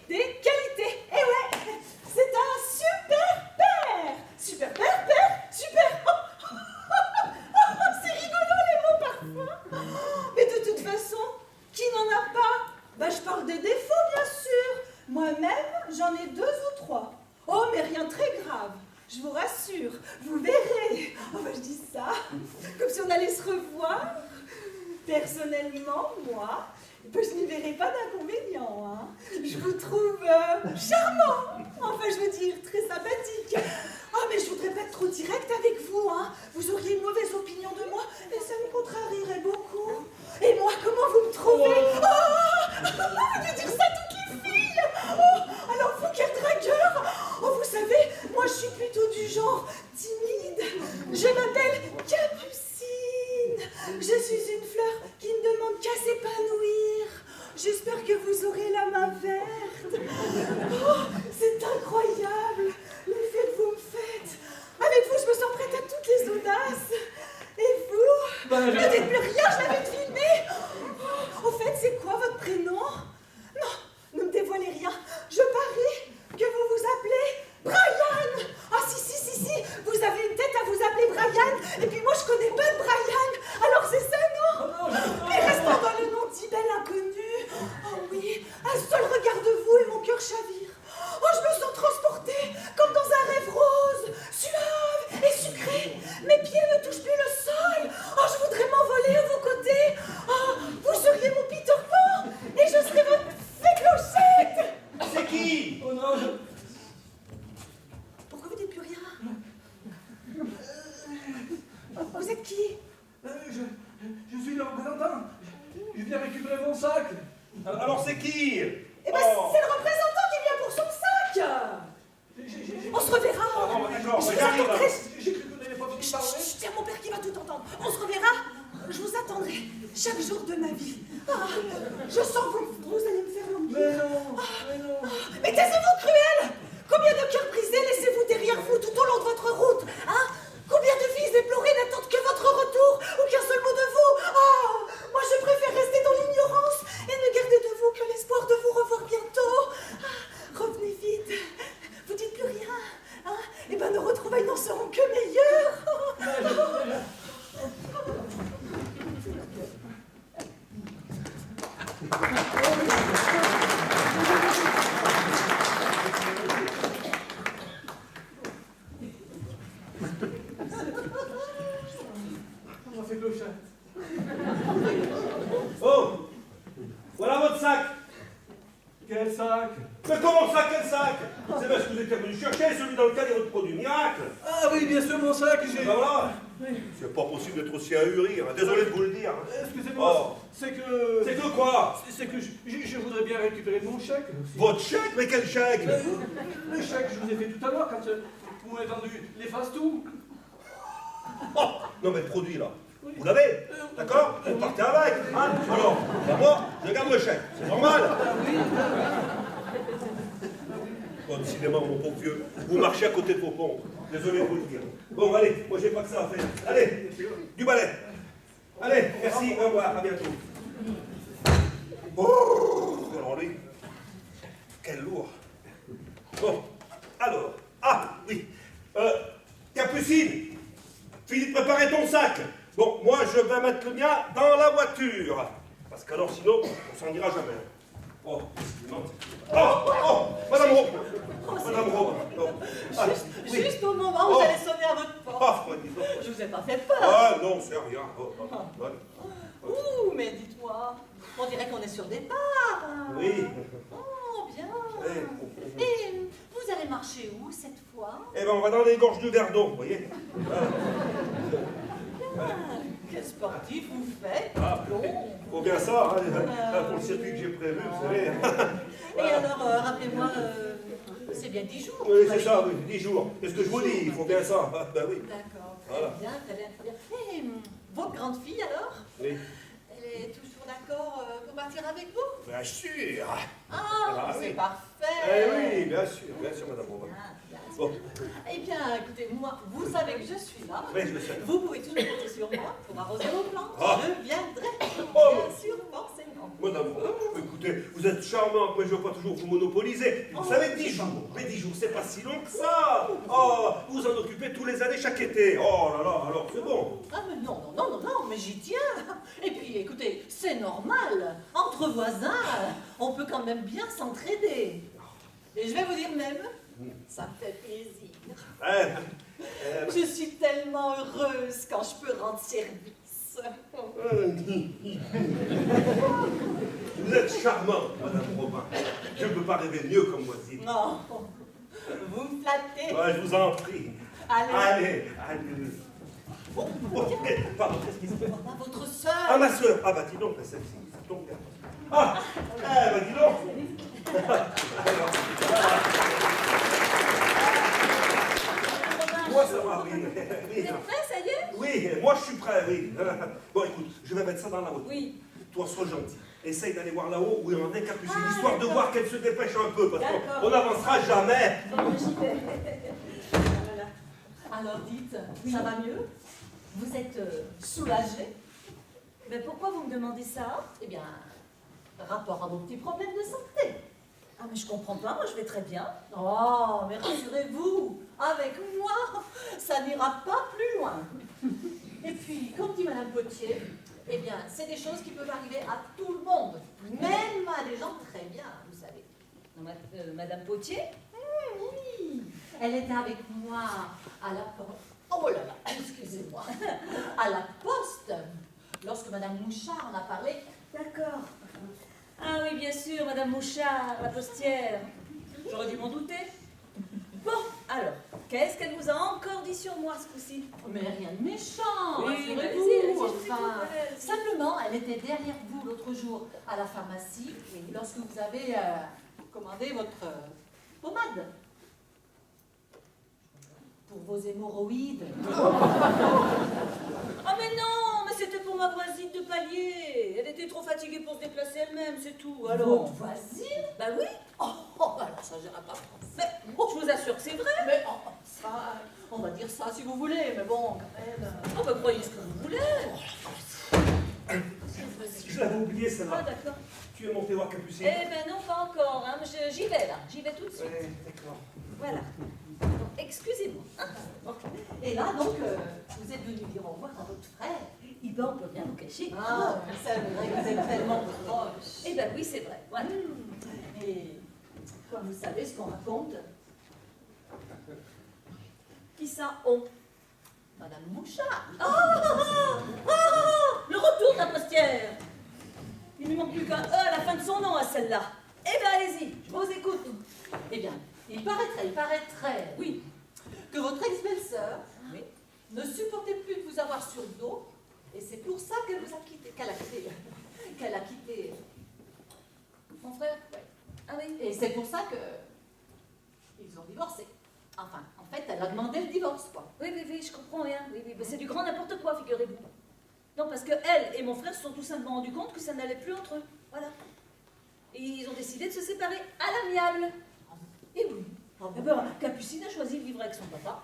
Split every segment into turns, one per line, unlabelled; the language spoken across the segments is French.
des qualités. Eh ouais, c'est un super père. Super père, super... C'est rigolo les mots parfois. Mais de toute façon, qui n'en a pas? Ben, je parle des défauts, bien sûr. Moi-même, j'en ai 2 ou 3. Oh, mais rien de très grave. Je vous rassure, vous verrez. Oh, ben, je dis ça comme si on allait se revoir. Personnellement, moi, ben, je n'y verrai pas d'inconvénient. Hein. Je vous trouve charmant. Enfin, je veux dire, très sympathique. Ah, mais je voudrais pas être trop directe avec vous. Hein. Vous auriez une mauvaise opinion de moi et ça me contrarierait beaucoup. Et moi, comment vous me trouvez? Oh, je veux dire ça à toutes les filles. Oh, alors vous, quel dragueur. Oh, vous savez, moi, je suis plutôt du genre timide. Je m'appelle Capucine. Je suis une fleur qui ne demande qu'à s'épanouir. J'espère que vous aurez la main verte. Oh, c'est incroyable l'effet que vous me faites. Avec vous, je me sens prête à toutes les audaces. Et vous?
Ben,
Ne dites plus rien, je l'avais filmé. Au fait, c'est quoi votre prénom? Non, ne me dévoilez rien. Je parie que vous vous appelez Brian. Ah si, vous avez une tête à vous appeler Brian. Et puis moi, je connais pas de Brian. Alors c'est ça, non? Mais restons dans le nom si bel inconnu. Oh oui, un seul regard de vous et mon cœur chavire. Oh, je me sens transportée comme dans un rêve rose, suave et sucré. Mes pieds ne touchent plus le sol. Oh, je voudrais m'envoler à vos côtés. Oh, vous seriez mon Peter Pan et je serais votre fée clochette.
C'est qui?
Oh non,
Pourquoi vous dites plus rien? Vous êtes qui?
je suis le représentant. Je viens récupérer mon sac.
Alors c'est qui?
Eh ben, c'est le représentant qui vient pour son sac. On se reverra.
Ah bon, d'accord,
Je vous
j'arrive.
attendrai.
J'ai cru qu'on n'avait pas fini de parler.
Chut, tiens, mon père qui va tout entendre. On se reverra. Je vous attendrai chaque jour de ma vie. Ah, je sens que vous allez me faire languir.
Mais non.
Mais taisez-vous, cruel. Combien de cœurs brisés laissez-vous derrière vous tout au long de votre route, hein? Combien de vies déplorées n'attendent que votre retour ou qu'un seul mot de vous? Oh, moi je préfère rester dans l'ignorance et ne garder de vous que l'espoir de vous revoir bientôt. Ah, revenez vite. Vous dites plus rien, hein? Eh ben nos retrouvailles n'en seront que meilleures.
On fait clochette.
Oh! Voilà votre sac!
Quel sac?
Mais comment ça, quel sac? C'est parce que vous étiez venu chercher celui dans lequel il y a votre produit miracle!
Ah oui, bien sûr, mon sac, j'ai...
Ben voilà!
Oui.
C'est pas possible d'être aussi ahuri, hein. Désolé de vous le dire.
Excusez-moi,
Oh.
c'est que...
C'est que quoi?
C'est que je voudrais bien récupérer mon chèque aussi.
Votre chèque? Mais quel chèque?
Le chèque, je vous ai fait tout à l'heure quand vous m'avez vendu les fast-tout.
Oh! Non mais le produit là, vous l'avez? D'accord? Vous partez avec, hein? Alors, ben moi, je garde le chèque, c'est normal? Bon, décidément, mon pauvre vieux, vous marchez à côté de vos pompes. Désolé de vous le dire. Bon, allez, moi j'ai pas que ça à faire. Allez, du balai. Allez, merci, au revoir, à bientôt. Oh, alors lui, quel lourd. Bon, alors, ah, oui. Capucine, finis de préparer ton sac. Bon, moi je vais mettre le mien dans la voiture. Parce qu'alors sinon, on s'en ira jamais. Oh, Madame Rowe. Madame Rowe. Oh. Ah, oui.
Juste au moment où
Oh.
j'allais sonner à votre porte.
Ah, dis donc.
Je vous ai pas fait peur.
Ah, non, c'est rien. Ouais.
Ouh, mais dites-moi, on dirait qu'on est sur des parts. Hein.
Oui.
Oh, bien.
Eh.
Et vous allez marcher où cette fois?
Eh ben, on va dans les gorges du Verdon, vous voyez.
Ah, quel sportif vous faites.
Ah, faut bien ça, hein, pour le circuit que j'ai prévu, vous savez.
Et alors, rappelez-moi, c'est bien 10 jours.
Oui, c'est ça, oui, 10 jours. Qu'est-ce que je vous dis? Il faut bien ça. Ah, ben oui.
D'accord,
Voilà.
très bien. Et votre grande fille alors?
Oui.
Elle est toujours d'accord pour partir avec vous?
Bien sûr.
Ah,
Ah,
c'est
oui.
parfait.
Eh oui, bien sûr, madame Romain.
Bien sûr.
Bon.
Eh bien, écoutez, moi, vous savez que je suis là.
Oui, je le sais.
Vous pouvez toujours compter sur moi pour arroser vos plantes.
Ah.
Je viendrai.
Oh.
Bien sûr, forcément.
Madame Robin, écoutez, vous êtes charmante, mais je ne veux pas toujours vous monopoliser. Vous savez, 10 jours. Mais 10 jours, c'est pas si long que ça. Oh, vous en occupez tous les années, chaque été. Oh là là, alors c'est bon.
Ah mais non, mais j'y tiens. Et puis écoutez, c'est normal. Entre voisins, on peut quand même bien s'entraider. Et je vais vous dire même, ça me fait plaisir. Je suis tellement heureuse quand je peux rendre service.
Vous êtes charmante, Madame Robin. Je ne peux pas rêver mieux comme voisine.
Non, vous me flattez.
Ouais, je vous en prie.
Allez.
Oh, pardon, qu'est-ce qui se passe?
À votre sœur.
Ah, ma soeur. Ah, bah dis donc, celle-ci, ça tombe bien. Ah, bah dis donc. Moi, ça va, oui.
Vous êtes prêts, ça y est?
Oui, moi, je suis prêt, oui. Bon, écoute, je vais mettre ça dans la route.
Oui.
Toi, sois gentil. Essaye d'aller voir là-haut où il y en a Capucine, histoire de voir qu'elle se dépêche un peu, parce qu'on n'avancera jamais.
J'y vais. Voilà. Alors dites, ça va mieux? Vous êtes soulagée?
Mais pourquoi vous me demandez ça?
Eh bien, rapport à vos petits problèmes de santé.
Ah, mais je comprends pas, moi je vais très bien.
Oh, mais rassurez-vous, avec moi, ça n'ira pas plus loin. Et puis, comme dit Madame Potier, eh bien, c'est des choses qui peuvent arriver à tout le monde, même à des gens très bien, vous savez.
Madame Potier?
Oui, elle était avec moi à la poste. Oh là là, excusez-moi. À la poste, lorsque Madame Mouchard en a parlé.
D'accord. Ah oui, bien sûr, Madame Mouchard, la postière. J'aurais dû m'en douter. Bon, alors, qu'est-ce qu'elle vous a encore dit sur moi ce coup-ci?
Mais rien de méchant,
Oui,
rassurez-vous.
allez-y, je vous
Enfin,
écoute, allez-y.
simplement, elle était derrière vous l'autre jour à la pharmacie, lorsque vous avez commandé votre pommade pour vos hémorroïdes.
Ah mais non, mais c'était pour ma voisine de palier. Elle était trop fatiguée pour se déplacer elle-même, c'est tout. Alors,
Votre voisine?
bah oui.
Oh, alors ça, j'irai pas penser.
Mais je vous assure que c'est vrai.
Mais ça, on va dire ça si vous voulez, mais bon, quand même.
Oh bah croyez ce que vous voulez.
Je l'avais oublié,
Ah
celle-là.
d'accord.
Tu es monté voir Capucine?
Eh ben non, pas encore. Hein. J'y vais là, j'y vais tout de suite.
Oui, d'accord.
Voilà. Donc, excusez-moi.
Et là, donc, vous êtes venu dire au revoir à votre frère.
Eh ben on peut bien vous cacher.
Ah, c'est vrai que vous êtes tellement proche.
Eh ben oui, c'est vrai. Voilà.
Et comme vous savez ce qu'on raconte,
Qui ça, on?
Madame Mouchard.
Le retour de la postière. Il ne manque plus qu'un E à la fin de son nom à celle-là. Eh ben allez-y, je vous écoute.
Eh bien, il paraîtrait, oui, que votre ex-belle-sœur
Oui.
ne supportait plus de vous avoir sur le dos, et c'est pour ça qu'elle vous a quitté, qu'elle a quitté
Mon frère?
ouais.
Ah oui.
Et c'est pour ça que ils ont divorcé. Enfin, en fait, elle a demandé le divorce, quoi.
Oui, je comprends rien. Oui, mais c'est du grand n'importe quoi, figurez-vous. Non, parce que elle et mon frère se sont tout simplement rendus compte que ça n'allait plus entre eux. Voilà. Et ils ont décidé de se séparer à l'amiable. Et oui. Eh ben, Capucine a choisi de vivre avec son papa.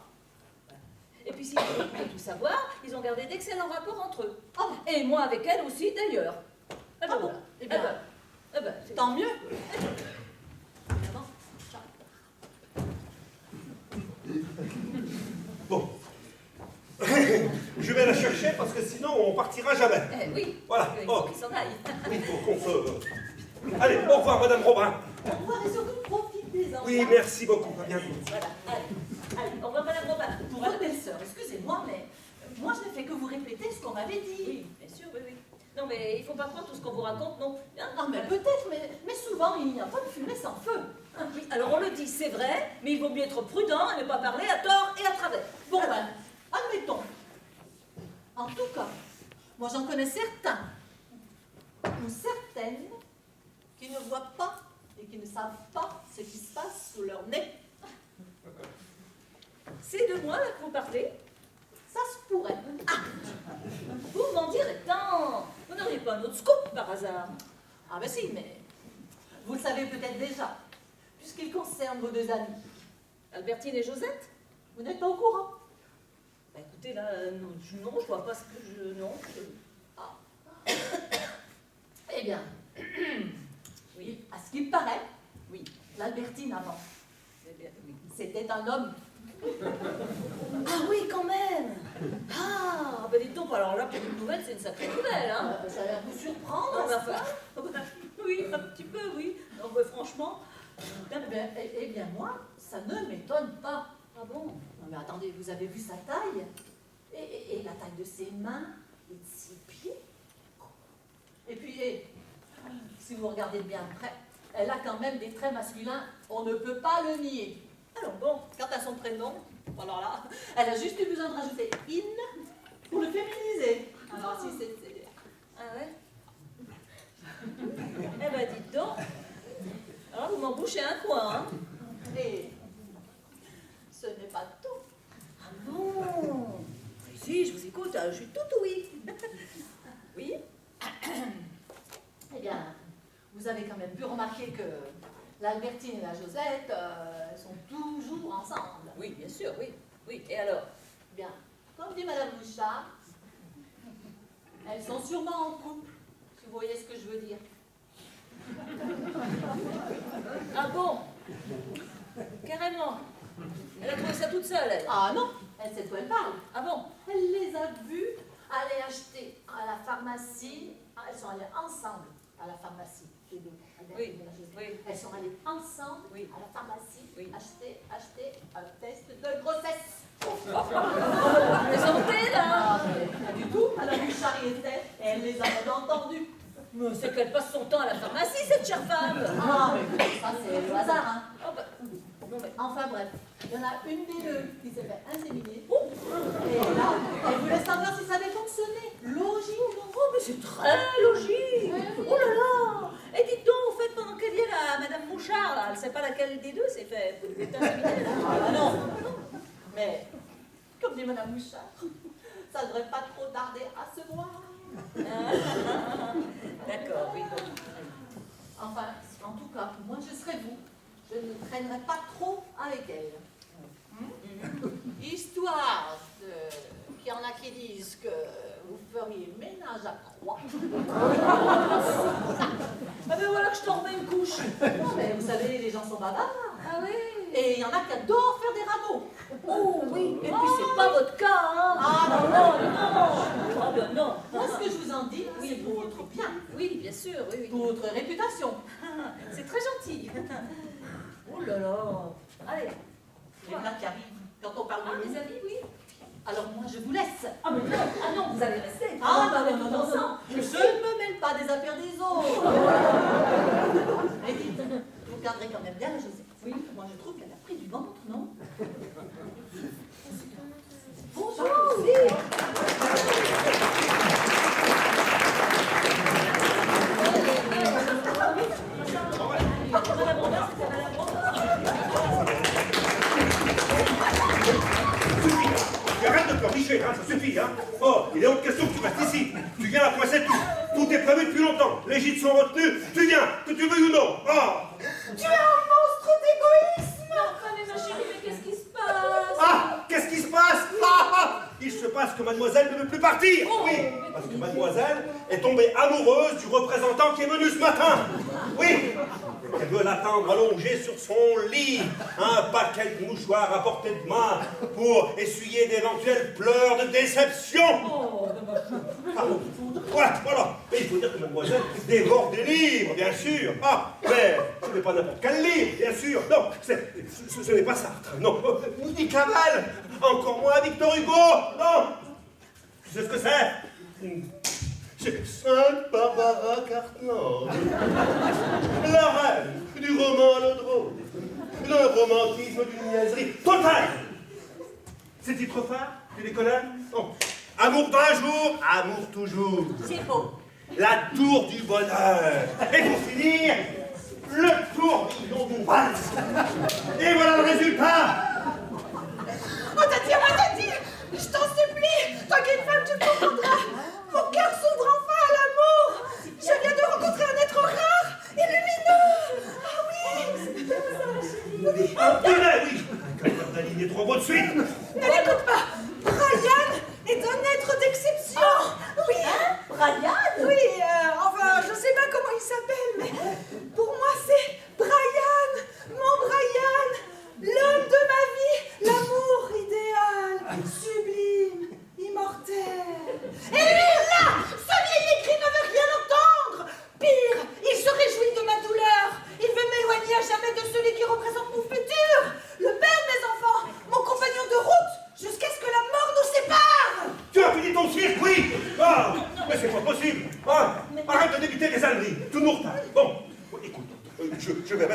Et puis, s'ils voulaient tout savoir, ils ont gardé d'excellents rapports entre eux. Et moi avec elle aussi, d'ailleurs. Eh ben,
Ah bon.
voilà.
Eh bien,
c'est
tant mieux.
Évidemment.
Bon. Je vais la chercher parce que sinon on partira jamais.
Eh oui.
Voilà.
Il
Oh.
faut qu'il s'en aille.
Il faut qu'on se... Allez, au revoir, Madame Robin.
Au revoir et surtout profitez-en.
Oui, merci beaucoup. À bientôt.
Voilà. Allez, au revoir, Madame Robin.
Pour votre belle-sœur, excusez-moi, mais moi je n'ai fait que vous répéter ce qu'on m'avait dit.
Oui, bien sûr, oui. Non, mais il ne faut pas croire tout ce qu'on vous raconte, non. Hein?
Ah, mais peut-être, mais souvent il n'y a pas de fumée sans feu.
Oui, alors on le dit, c'est vrai, mais il vaut mieux être prudent et ne pas parler à tort et à travers.
Bon, ben, admettons. En tout cas, moi j'en connais certains, ou certaines, qui ne voient pas et qui ne savent pas ce qui se passe sous leur nez.
C'est de moi là que vous parlez?
Ça se pourrait.
Vous m'en direz tant. Vous n'auriez pas un autre scoop par hasard?
Ah ben si, mais vous le savez peut-être déjà, puisqu'il concerne vos deux amis.
Albertine et Josette?
Vous n'êtes pas au courant?
Bah écoutez, là, non, je vois pas ce que je... Non.
Eh bien, Oui, à ce qu'il paraît, oui, l'Albertine avant, c'était un homme.
Ah oui, quand même. Ah, ben dites donc, alors là, pour une nouvelle, c'est une sacrée nouvelle, hein.
Ça a l'air de vous surprendre.
Non, mais enfin, oui, un petit peu, oui. Non, mais franchement,
Eh bien, moi, ça ne m'étonne pas.
ah bon?
Non, mais attendez, vous avez vu sa taille et la taille de ses mains et de ses pieds. Et puis, si vous regardez bien près, elle a quand même des traits masculins, on ne peut pas le nier.
Alors bon, quant à son prénom, alors là,
Elle a juste eu besoin de rajouter in pour le féminiser. Alors, si c'est...
ah ouais? Eh ben, dites donc. Alors, vous m'en bouchez un coin, hein.
Et ce n'est pas tout.
Ah bon? Si, je vous écoute, je suis tout oui. Oui?
Eh bien, vous avez quand même pu remarquer que l'Albertine et la Josette elles sont toujours ensemble.
Oui, bien sûr, oui. Oui, et alors?
Bien, comme dit Madame Bouchard, elles sont sûrement en couple, si vous voyez ce que je veux dire.
Ah bon? Carrément. Elle a trouvé ça toute seule, elle.
Ah non, elle sait de quoi elle parle.
Ah bon?
Elle les a vus aller acheter à la pharmacie. Ah, elles sont allées ensemble à la pharmacie, les deux.
Oui,
La Josette.
oui.
Elles sont allées ensemble
Oui.
à la pharmacie
Oui.
acheter un test de grossesse.
Vous plaisantez, là?
Ah, mais pas du tout. Madame Bouchard y était et elle les a entendues.
Mais c'est qu'elle passe son temps à la pharmacie, cette chère femme.
Ah, mais écoutez, ça c'est le hasard, hein.
Oh, bah, non, mais...
Enfin bref, il y en a une des deux qui s'est fait inséminer. Et là, elle voulait savoir si ça avait fonctionné. Logique.
Oh, mais c'est très logique. Oh là là. Et dites donc, au fait, pendant qu'elle y est, là, Madame Bouchard, là, elle sait pas laquelle des deux s'est fait inséminer, là.
Ah non. Mais, comme dit Madame Bouchard, ça ne devrait pas trop tarder à se voir.
D'accord, oui, bon.
Enfin, en tout cas, moi je serais vous. Je ne traînerai pas trop avec elle. Histoire qu'il y en a qui disent que vous feriez ménage à trois.
Ah ben voilà que je t'en remets une couche.
Non, mais vous savez, les gens sont bavards.
Ah oui.
Et il y en a qui adorent faire des rameaux.
Oh oui, et puis c'est pas votre cas, hein.
Ah non,
non, non. Ah ben non.
Moi, ce que je vous en dis, c'est pour votre bien,
Oui, bien sûr, oui, oui.
pour votre réputation.
C'est très gentil. Oh là là. Allez.
Les plats qui arrivent quand on parle
Ah,
de
mes
nous.
amis, oui.
Alors moi, je vous laisse.
Ah mais non, ah non, vous allez rester.
Ah
On va
non, non, non, non, non. Je ne me mêle pas des affaires des autres. Et dites, vous garderez quand même bien la Josette. Oui, moi je trouve qu'elle a pris du ventre, non? Bonjour, oui.
Tu arrêtes de pleurnicher, hein, ça suffit, hein. Oh, il est hors de question que tu restes ici. Tu viens à toi, c'est tout. Tout est prévu depuis longtemps. Les gîtes sont retenus. Tu viens, que tu veuilles ou non. Oh.
Tu es un monstre d'égoïsme!
Enfin, mais ma chérie, mais qu'est-ce qui se passe?
Ah, qu'est-ce qui se passe? Il se passe que mademoiselle ne veut plus partir. Oui, parce que mademoiselle est tombée amoureuse du représentant qui est venu ce matin. Oui, elle veut l'attendre allongée sur son lit, un paquet de mouchoirs à portée de main pour essuyer d'éventuels pleurs de déception. Ah, ouais, voilà. Et il faut dire que mademoiselle dévore des livres, bien sûr. Ah, mais ce n'est pas n'importe quel livre, bien sûr. Non, ce n'est pas Sartre, non. Ni Cavale, encore moins Victor Hugo. Non. Tu sais ce que c'est? C'est Sainte Barbara Cartman, la reine du roman à l'eau de rose, le romantisme d'une niaiserie totale. Ces titres phares, tu les connais? Non. Amour d'un jour, amour toujours.
C'est beau.
La tour du bonheur. Et pour finir, le tourbillon d'une valse. Et voilà le résultat.
Oh, Tati, je t'en supplie! Toi qui es une femme, tu me comprendras! Mon cœur s'ouvre enfin à l'amour! Je viens de rencontrer un être rare et lumineux! Ah oui!
Tenez, oui. Quelqu'un d'aligné trois mots de suite.
Ne l'écoute pas! Brian est un être d'exception! Oui!
Brian?
Oui, enfin, je sais pas comment il s'appelle.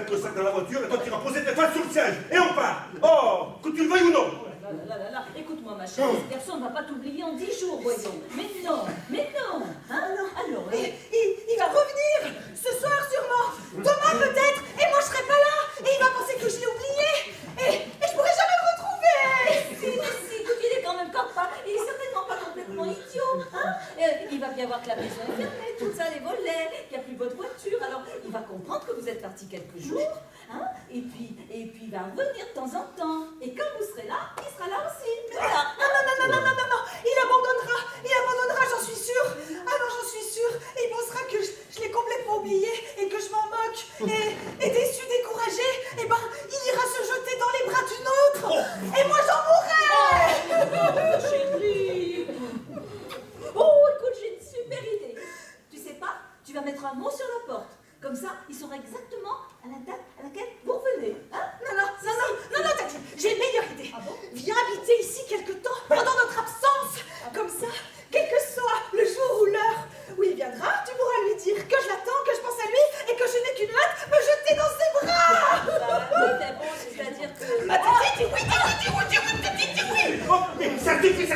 mettre le sac dans la voiture et toi tu iras poser tes fesses sur le siège. Et on part. Oh, que tu le veuilles ou non.
Là. Écoute-moi, ma chérie, cette personne ne va pas t'oublier en 10 jours, voyons. Mais non. Hein? Alors,
Il va revenir ce soir sûrement. Demain peut-être. Et moi je serai pas là. Et il va penser que je l'ai oublié. Et je pourrai jamais le retrouver.
si, écoute, il est quand même pas. Il est certainement pas complètement idiot. Hein? Il va bien voir que la maison est fermée, tout ça, les volets, qu'il n'y a plus votre voiture. Alors, il va comprendre que vous êtes parti quelques jours. Hein? Et puis, il va revenir de temps en temps. Et quand vous serez là, il sera là aussi. Voilà.
Non. Il abandonnera, j'en suis sûre. Ah non, j'en suis sûre. Et il pensera que je l'ai complètement oublié et que je m'en moque. Et déçu, découragé, eh ben, il ira se jeter dans les bras d'une autre. Et moi, j'en mourrai.
Chérie. Oh, écoute, j'ai une super idée. Tu sais pas, tu vas mettre un mot sur la porte. Comme ça, il saura exactement à la date à laquelle vous revenez. Hein?
Non, Tati, j'ai une meilleure idée.
Ah bon?
Viens habiter ici quelque temps pendant notre absence. Comme ça, quel que soit le jour ou l'heure où il viendra, tu pourras lui dire que je l'attends, que je pense à lui et que je n'ai qu'une hâte, me jeter dans ses bras.
Bon, c'est-à-dire que...
Tati, dis oui.
Oh, mais ça suffit.